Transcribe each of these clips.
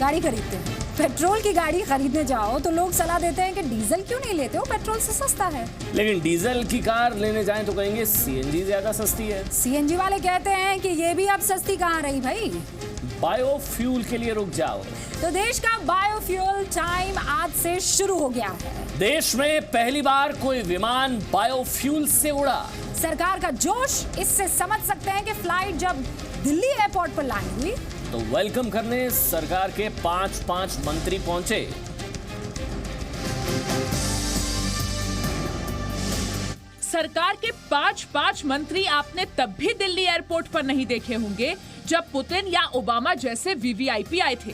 गाड़ी खरीदते हैं। पेट्रोल की गाड़ी खरीदने जाओ तो लोग सलाह देते हैं कि डीजल क्यों नहीं लेते हो, पेट्रोल से सस्ता है। लेकिन डीजल की कार लेने जाएं तो कहेंगे सीएनजी ज्यादा सस्ती है। सीएनजी वाले कहते हैं कि ये भी अब सस्ती कहाँ रही भाई, बायोफ्यूल के लिए रुक जाओ। तो देश का बायोफ्यूल टाइम आज से शुरू हो गया है। देश में पहली बार कोई विमान बायोफ्यूल से उड़ा। सरकार का जोश, इससे समझ सकते हैं कि फ्लाइट जब दिल्ली एयरपोर्ट पर लैंड हुई तो वेलकम करने सरकार के 5 मंत्री पहुंचे। सरकार के 5 मंत्री आपने तब भी दिल्ली एयरपोर्ट पर नहीं देखे होंगे जब पुतिन या ओबामा जैसे वीवीआईपी आए थे।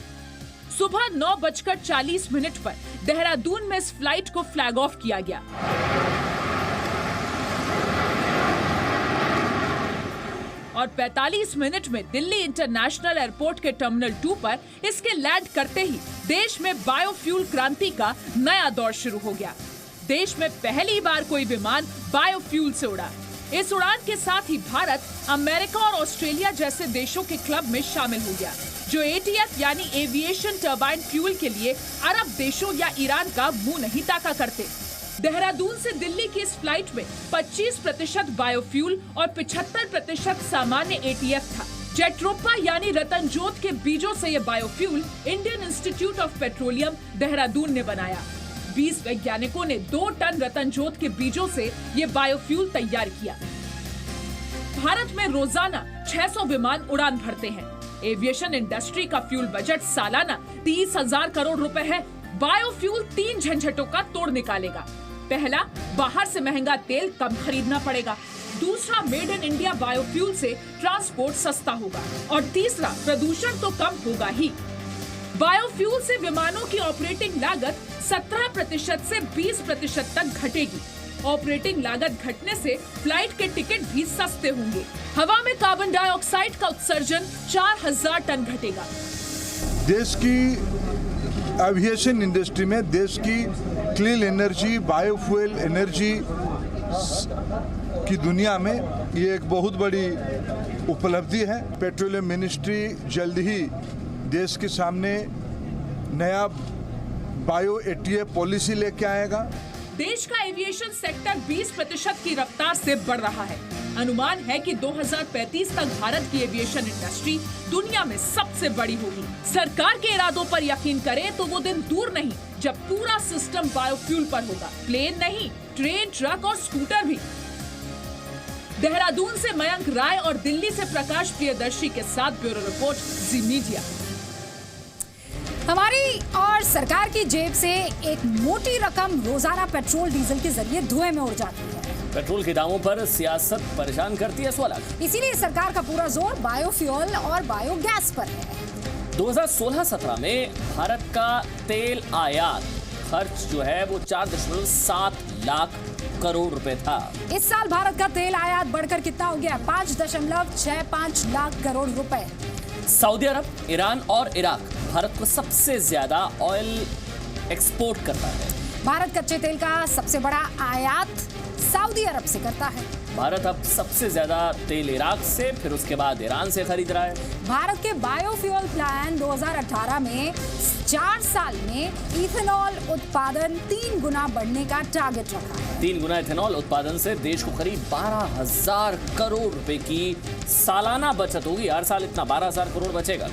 सुबह 9:40 पर देहरादून में इस फ्लाइट को फ्लैग ऑफ किया गया और 45 मिनट में दिल्ली इंटरनेशनल एयरपोर्ट के टर्मिनल 2 पर इसके लैंड करते ही देश में बायोफ्यूल क्रांति का नया दौर शुरू हो गया। देश में पहली बार कोई विमान बायोफ्यूल से उड़ा। इस उड़ान के साथ ही भारत, अमेरिका और ऑस्ट्रेलिया जैसे देशों के क्लब में शामिल हो गया, जो एटीएफ यानी एविएशन टर्बाइन फ्यूल के लिए अरब देशों या ईरान का मुंह नहीं ताका करते। देहरादून से दिल्ली की इस फ्लाइट में 25% बायोफ्यूल और 75% सामान्य एटीएफ था। जेट्रोपा यानी रतनजोत के बीजों से ये biofuel Indian institute of petroleum Dehradun ने बनाया। 20 वैज्ञानिकों ने 2 टन रतनजोत के बीजों से ये बायोफ्यूल तैयार किया। भारत में रोजाना 600 विमान उड़ान भरते हैं। एविएशन इंडस्ट्री का फ्यूल बजट सालाना 30,000 करोड़ रुपए है। बायोफ्यूल 3 झंझटों का तोड़ निकालेगा। पहला, बाहर से महंगा तेल कम खरीदना पड़ेगा। दूसरा, मेड इन इंडिया बायोफ्यूल से ट्रांसपोर्ट सस्ता होगा। और तीसरा, प्रदूषण तो कम होगा ही। बायोफ्यूल से विमानों की ऑपरेटिंग लागत 17% से 20% तक घटेगी। ऑपरेटिंग लागत घटने से फ्लाइट के टिकट भी सस्ते होंगे। हवा में कार्बन डाइऑक्साइड का उत्सर्जन 4000 टन घटेगा। देश की एविएशन इंडस्ट्री में देश की क्लीन एनर्जी, बायोफ्यूल एनर्जी की दुनिया में ये एक बहुत बड़ी उपलब्धि है। पेट्रोलियम मिनिस्ट्री जल्द ही देश के सामने नया बायो एटीएफ पॉलिसी लेके आएगा। देश का एविएशन सेक्टर 20% की रफ्तार से बढ़ रहा है। अनुमान है कि 2035 तक भारत की एविएशन इंडस्ट्री दुनिया में सबसे बड़ी होगी। सरकार के इरादों पर यकीन करें तो वो दिन दूर नहीं जब पूरा सिस्टम बायोफ्यूल पर होगा। प्लेन नहीं, ट्रेन, ट्रक और स्कूटर भी। देहरादून से मयंक राय और दिल्ली से प्रकाश प्रियदर्शी के साथ ब्यूरो रिपोर्ट, जी मीडिया। हमारी और सरकार की जेब से एक मोटी रकम रोजाना पेट्रोल डीजल के जरिए धुएं में उड़ जाती है। पेट्रोल के दामों पर सियासत परेशान करती है, सवाल। इसीलिए सरकार का पूरा जोर बायोफ्यूल और बायोगैस पर है। 2016-17 में भारत का तेल आयात खर्च जो है वो 4.7 लाख करोड़ रुपए था। इस साल भारत का तेल आयात बढ़कर कितना हो गया? 5.65 लाख करोड़ रुपए। सऊदी अरब, ईरान और इराक भारत को सबसे ज्यादा ऑयल एक्सपोर्ट करता है। भारत कच्चे तेल का सबसे बड़ा आयात सऊदी अरब से करता है। भारत अब सबसे ज्यादा तेल इराक से, फिर उसके बाद ईरान से खरीद रहा है। भारत के बायोफ्यूल प्लान 2018 में 4 साल में इथेनॉल उत्पादन 3 गुना बढ़ने का टारगेट रखा है। 3 गुना इथेनॉल उत्पादन से देश को करीब 12,000 करोड़ रुपए की सालाना बचत होगी। हर साल इतना 12,000 करोड़ बचेगा।